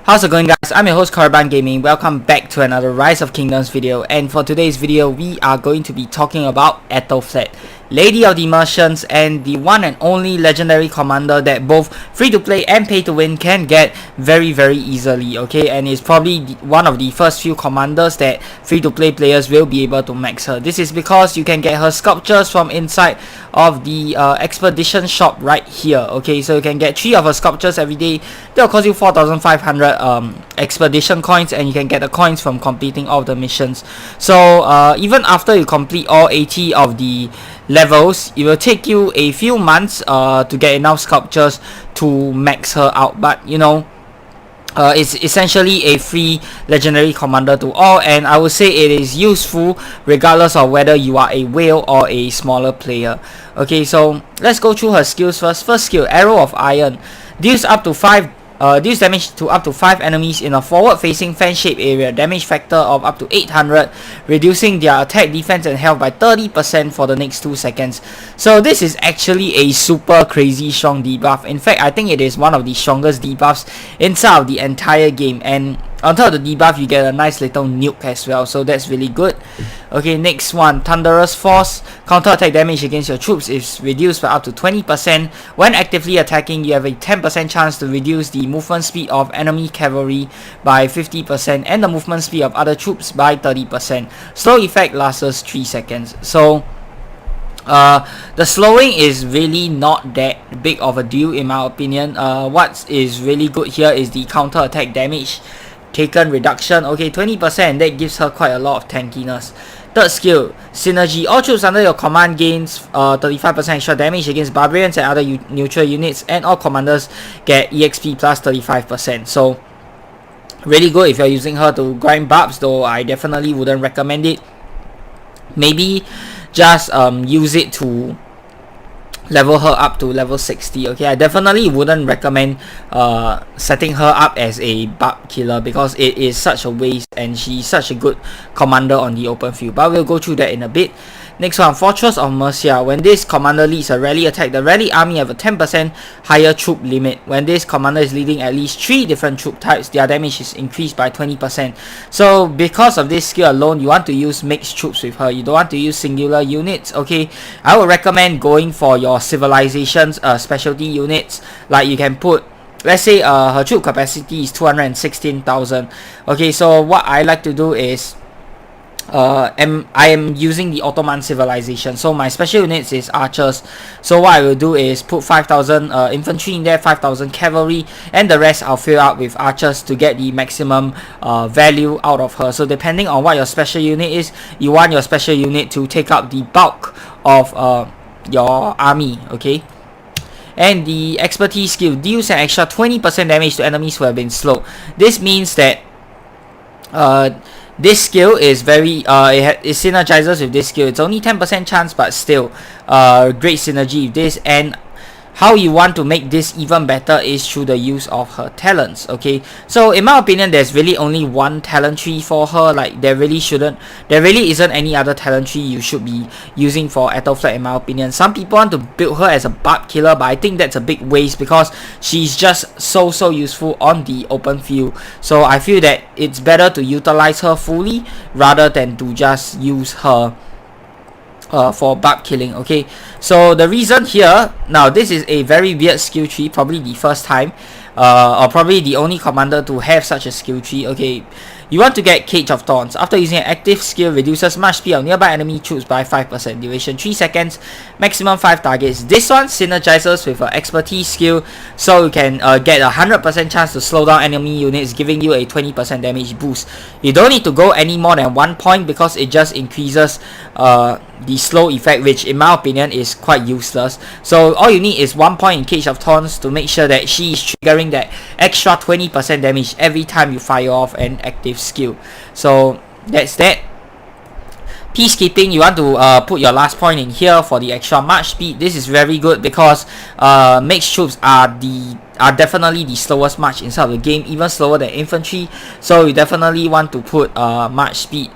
How's it going, guys? I'm your host Caravan Gaming. Welcome back to another Rise of Kingdoms video, and for today's video we are going to be talking about Aethelflaed, Lady of the Merchants, and the one and only legendary commander that both free to play and pay to win can get very easily, okay? And it's probably one of the first few commanders that free to play players will be able to max her. This is because you can get her sculptures from inside of the expedition shop right here, okay? So you can get 3 of her sculptures every day. They'll cost you 4,500 expedition coins, and you can get the coins from completing all the missions. So even after you complete all 80 of the levels, it will take you a few months to get enough sculptures to max her out, but you know, it's essentially a free legendary commander to all, and I would say it is useful regardless of whether you are a whale or a smaller player. Okay, so let's go through her skills first. First skill, Arrow of Iron, deals damage to up to 5 enemies in a forward-facing fan-shaped area. Damage factor of up to 800, reducing their attack, defense, and health by 30% for the next 2 seconds. So this is actually a super crazy strong debuff. In fact, I think it is one of the strongest debuffs inside of the entire game. And on top of the debuff, you get a nice little nuke as well, so that's really good. Okay, next one, Thunderous Force. Counter-attack damage against your troops is reduced by up to 20%. When actively attacking, you have a 10% chance to reduce the movement speed of enemy cavalry by 50% and the movement speed of other troops by 30%. Slow effect lasts 3 seconds. So the slowing is really not that big of a deal in my opinion. What is really good here is the counter-attack damage taken reduction. Okay, 20%, that gives her quite a lot of tankiness. Third skill, Synergy. All troops under your command gains 35% extra damage against barbarians and other neutral units, and all commanders get EXP plus 35%. So really good if you're using her to grind barbs, though I definitely wouldn't recommend it. Maybe just use it to level her up to level 60. Okay, I definitely wouldn't recommend setting her up as a barb killer because it is such a waste, and she's such a good commander on the open field, but we'll go through that in a bit. Next one, Fortress of Mercia. When this commander leads a rally attack, the rally army have a 10% higher troop limit. When this commander is leading at least 3 different troop types, their damage is increased by 20%. So because of this skill alone, you want to use mixed troops with her. You don't want to use singular units, okay? I would recommend going for your civilizations specialty units. Like you can put, let's say her troop capacity is 216,000. Okay, so what I like to do is I am using the Ottoman civilization, so my special units is archers. So what I will do is put 5,000 infantry in there, 5,000 cavalry, and the rest I'll fill out with archers to get the maximum value out of her. So depending on what your special unit is, you want your special unit to take up the bulk of your army, okay? And the expertise skill deals an extra 20% damage to enemies who have been slowed. This means that this skill is very it synergizes with this skill. It's only 10% chance, but still great synergy with this. And how you want to make this even better is through the use of her talents, okay? So in my opinion, there's really only one talent tree for her. Like there really isn't any other talent tree you should be using for Aethelflaed in my opinion. Some people want to build her as a barb killer, but I think that's a big waste because she's just so useful on the open field. So I feel that it's better to utilize her fully rather than to just use her for barb killing, okay? So the reason here, now this is a very weird skill tree, probably the first time or probably the only commander to have such a skill tree. Okay, you want to get Cage of Thorns. After using an active skill, reduces march speed of nearby enemy troops by 5%, duration 3 seconds, maximum 5 targets. This one synergizes with an expertise skill, so you can get a 100% chance to slow down enemy units, giving you a 20% damage boost. You don't need to go any more than 1 point because it just increases the slow effect, which in my opinion is quite useless. So all you need is 1 point in Cage of Thorns to make sure that she is triggering that extra 20% damage every time you fire off an active skill. So that's that. Peacekeeping, you want to put your last point in here for the extra march speed. This is very good because mixed troops are definitely the slowest march inside of the game, even slower than infantry. So you definitely want to put march speed.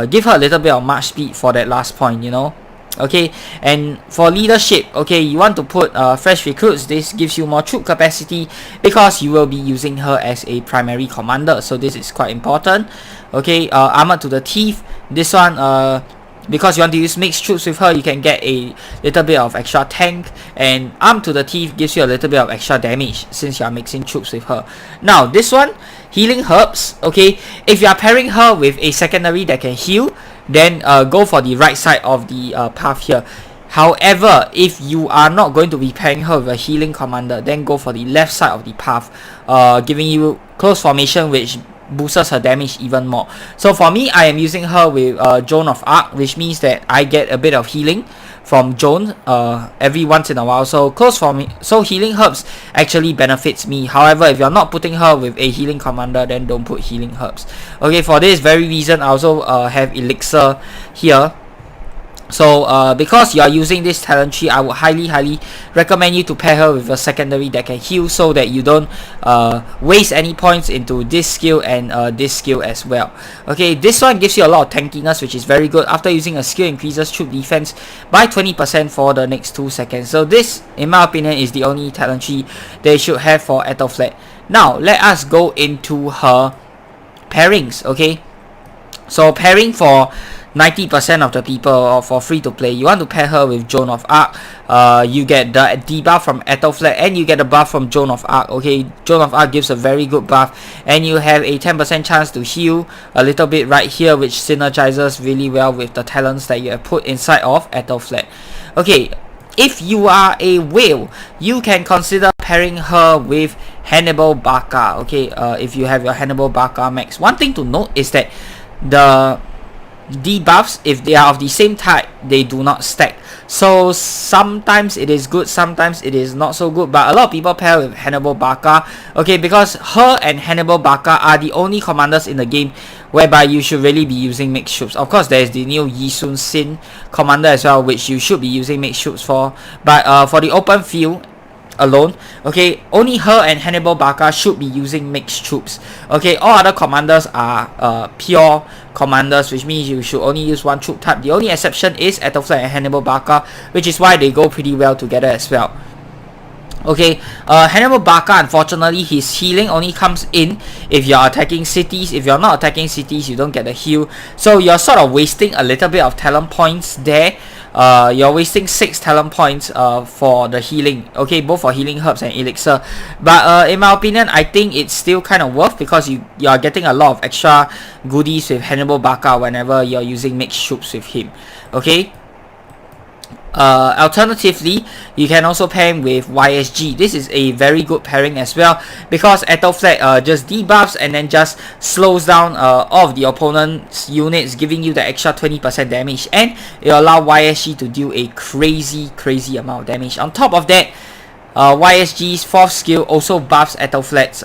Give her a little bit of march speed for that last point, you know. Okay, and for leadership, okay, you want to put fresh recruits. This gives you more troop capacity because you will be using her as a primary commander, so this is quite important. Okay, armored to the teeth, this one, because you want to use mixed troops with her, you can get a little bit of extra tank, and armed to the teeth gives you a little bit of extra damage since you are mixing troops with her. Now this one, healing herbs. Okay, if you are pairing her with a secondary that can heal, then go for the right side of the path here. However, if you are not going to be pairing her with a healing commander, then go for the left side of the path, giving you close formation, which boosts her damage even more. So for me, I am using her with Joan of Arc, which means that I get a bit of healing from Joan every once in a while. So close for me, so healing herbs actually benefits me. However, if you're not putting her with a healing commander, then don't put healing herbs. Okay, for this very reason, I also have elixir here. So because you are using this talent tree, I would highly recommend you to pair her with a secondary that can heal, so that you don't waste any points into this skill and this skill as well. Okay, this one gives you a lot of tankiness, which is very good. After using a skill, increases troop defense by 20% for the next 2 seconds. So this, in my opinion, is the only talent tree they should have for Aethelflaed. Now let us go into her pairings. Okay, so pairing for 90% of the people, or for free to play, you want to pair her with Joan of Arc. You get the debuff from Aethelflaed and you get a buff from Joan of Arc. Okay, Joan of Arc gives a very good buff, and you have a 10% chance to heal a little bit right here, which synergizes really well with the talents that you have put inside of Aethelflaed. Okay, if you are a whale, you can consider pairing her with Hannibal Barca. Okay, if you have your Hannibal Barca max. One thing to note is that the debuffs, if they are of the same type, they do not stack. So sometimes it is good, sometimes it is not so good, but a lot of people pair with Hannibal Barca, okay, because her and Hannibal Barca are the only commanders in the game whereby you should really be using mixed troops. Of course, there is the new Yi Sun Sin commander as well, which you should be using mixed troops for, but for the open field alone, okay, only her and Hannibal Barca should be using mixed troops. Okay, all other commanders are pure commanders, which means you should only use one troop type. The only exception is Aethelflaed and Hannibal Barca, which is why they go pretty well together as well. Okay, Hannibal Barca, unfortunately, his healing only comes in if you're attacking cities. If you're not attacking cities, you don't get the heal. So you're sort of wasting a little bit of talent points there. You're wasting 6 talent points for the healing. Okay, both for healing herbs and elixir. But in my opinion, I think it's still kind of worth, because you are getting a lot of extra goodies with Hannibal Barca whenever you're using mixed troops with him. Okay. Alternatively, you can also pair him with YSG. This is a very good pairing as well, because Aethelflaed just debuffs and then just slows down all of the opponent's units, giving you the extra 20% damage, and it will allow YSG to deal a crazy amount of damage. On top of that, YSG's 4th skill also buffs Aethelflaed's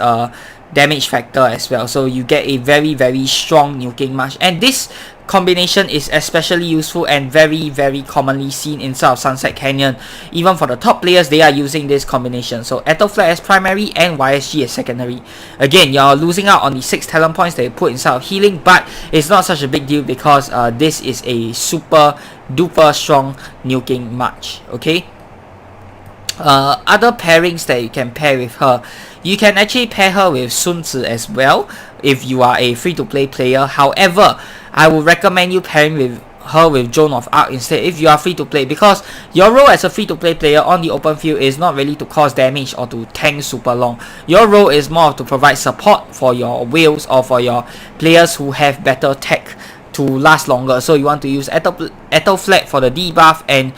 damage factor as well, so you get a very strong nuking march, and this combination is especially useful and very commonly seen inside of Sunset Canyon. Even for the top players, they are using this combination. So Aethelflaed as primary and YSG as secondary. Again, you're losing out on the 6 talent points that you put inside of healing, but it's not such a big deal, because this is a super duper strong nuking march. Okay, other pairings that you can pair with her, you can actually pair her with Sun Tzu as well if you are a free-to-play player. However, I would recommend you pairing with her with Joan of Arc instead if you are free-to-play, because your role as a free-to-play player on the open field is not really to cause damage or to tank super long. Your role is more to provide support for your whales or for your players who have better tech to last longer. So you want to use Aethelflaed for the debuff and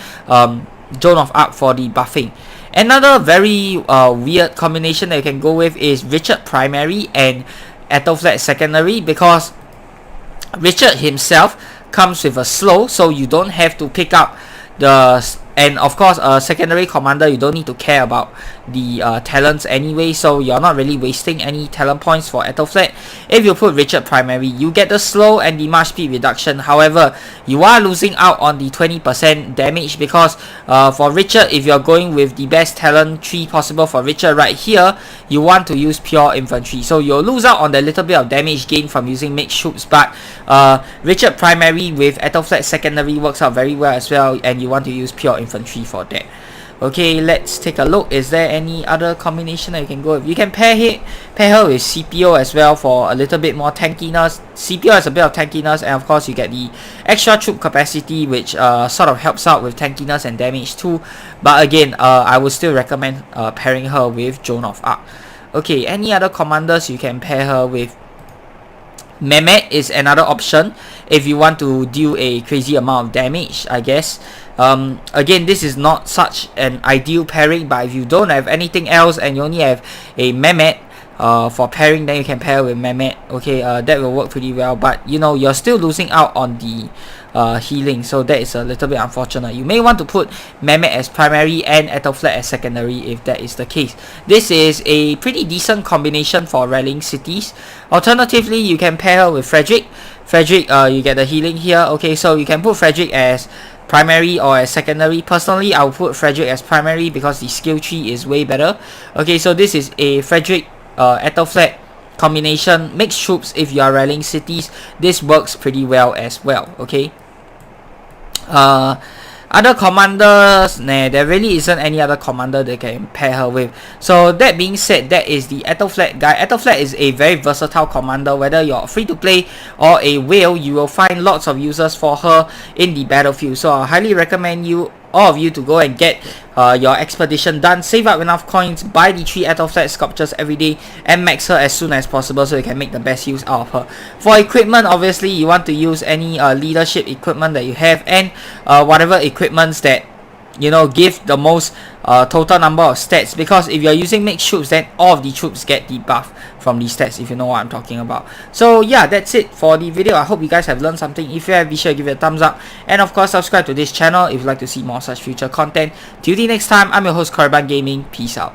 Joan of Arc for the buffing. Another very weird combination that you can go with is Richard primary and Aethelflaed secondary, because Richard himself comes with a slow, so you don't have to pick up the, and of course a secondary commander, you don't need to care about the talents anyway, so you're not really wasting any talent points for Aethelflaed. If you put Richard primary, you get the slow and the march speed reduction. However, you are losing out on the 20% damage because for Richard, if you're going with the best talent tree possible for Richard right here, you want to use pure infantry, so you'll lose out on the little bit of damage gain from using mixed troops. But Richard primary with Aethelflaed secondary works out very well as well, and you want to use pure infantry for that. Okay, let's take a look. Is there any other combination that you can go with? You can pair her with Scipio as well for a little bit more tankiness. Scipio has a bit of tankiness, and of course you get the extra troop capacity, which sort of helps out with tankiness and damage too. But again, I would still recommend pairing her with Joan of Arc. Okay, any other commanders you can pair her with? Mehmet is another option if you want to deal a crazy amount of damage, I guess. Again, this is not such an ideal pairing, but if you don't have anything else and you only have a Mehmet for pairing, then you can pair with Mehmet. Okay, that will work pretty well, but you know, you're still losing out on the healing, so that is a little bit unfortunate. You may want to put Mehmet as primary and Aethelflaed as secondary if that is the case. This is a pretty decent combination for rallying cities. Alternatively, you can pair her with Frederick. Frederick, you get the healing here. Okay, so you can put Frederick as primary or as secondary. Personally, I will put Frederick as primary because the skill tree is way better. Okay, so this is a Frederick Aethelflaed combination. Mixed troops if you are rallying cities. This works pretty well as well. Okay. Other commanders, nah, there really isn't any other commander they can pair her with. So that being said, that is the Aethelflaed guy. Aethelflaed is a very versatile commander. Whether you're free to play or a whale, you will find lots of uses for her in the battlefield. So I highly recommend all of you to go and get your expedition done. Save up enough coins, buy the 3 Aethelflaed sculptures every day, and max her as soon as possible so you can make the best use out of her. For equipment, obviously you want to use any leadership equipment that you have, and whatever equipments that, you know, give the most total number of stats, because if you're using mixed troops, then all of the troops get the buff from the stats, if you know what I'm talking about. So yeah, that's it for the video. I hope you guys have learned something. If you have, be sure to give it a thumbs up, and of course subscribe to this channel if you'd like to see more such future content. Till the next time, I'm your host Korriban Gaming. Peace out.